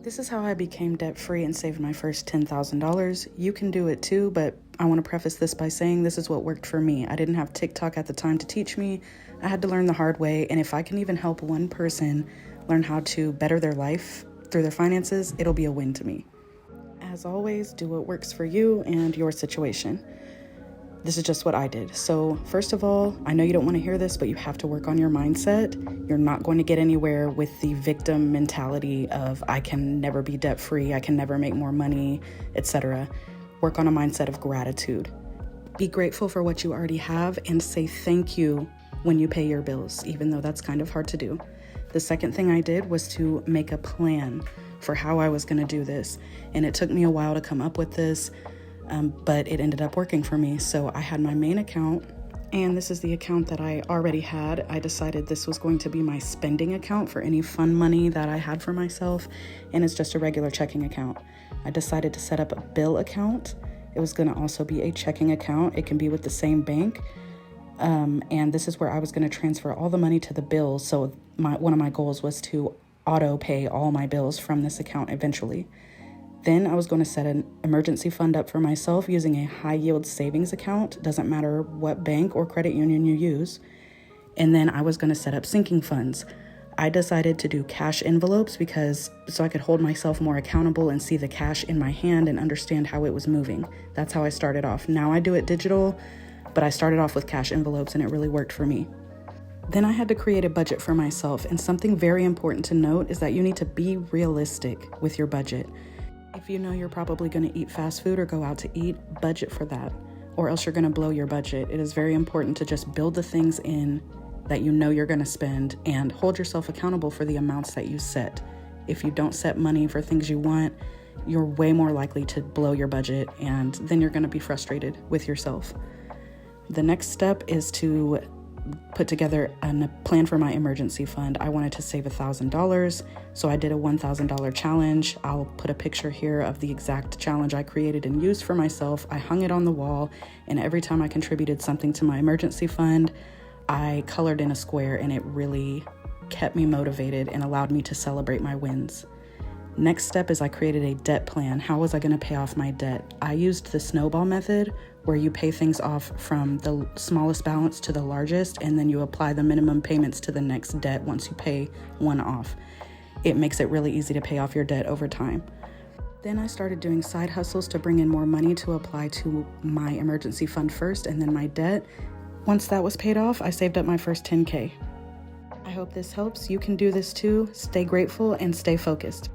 This is how I became debt-free and saved my first $10,000. You can do it too, but I want to preface this by saying this is what worked for me. I didn't have TikTok at the time to teach me. I had to learn the hard way, and if I can even help one person learn how to better their life through their finances, it'll be a win to me. As always, do what works for you and your situation. This is just what I did. So first of all, I know you don't want to hear this, but you have to work on your mindset. You're not going to get anywhere with the victim mentality of I can never be debt free, I can never make more money, etc. Work on a mindset of gratitude. Be grateful for what you already have and say thank you when you pay your bills, even though that's kind of hard to do. The second thing I did was to make a plan for how I was going to do this. And it took me a while to come up with this. But it ended up working for me. So I had my main account, and this is the account that I already had. I decided this was going to be my spending account for any fun money that I had for myself, and it's just a regular checking account. I decided to set up a bill account. It was going to also be a checking account. It can be with the same bank, and this is where I was going to transfer all the money to the bills. So one of my goals was to auto pay all my bills from this account eventually. Then I was going to set an emergency fund up for myself using a high yield savings account. Doesn't matter what bank or credit union you use. And then I was going to set up sinking funds. I decided to do cash envelopes so I could hold myself more accountable and see the cash in my hand and understand how it was moving. That's how I started off. Now I do it digital, but I started off with cash envelopes and it really worked for me. Then I had to create a budget for myself. And something very important to note is that you need to be realistic with your budget. If you know you're probably going to eat fast food or go out to eat, budget for that, or else you're going to blow your budget. It is very important to just build the things in that you know you're going to spend and hold yourself accountable for the amounts that you set. If you don't set money for things you want, you're way more likely to blow your budget, and then you're going to be frustrated with yourself. The next step is to put together a plan for my emergency fund. I wanted to save $1,000, so I did a $1,000 challenge. I'll put a picture here of the exact challenge I created and used for myself. I hung it on the wall, and every time I contributed something to my emergency fund, I colored in a square, and it really kept me motivated and allowed me to celebrate my wins. Next step is I created a debt plan. How was I going to pay off my debt? I used the snowball method, where you pay things off from the smallest balance to the largest, and then you apply the minimum payments to the next debt once you pay one off. It makes it really easy to pay off your debt over time. Then I started doing side hustles to bring in more money to apply to my emergency fund first and then my debt. Once that was paid off, I saved up my first $10K. I hope this helps. You can do this too. Stay grateful and stay focused.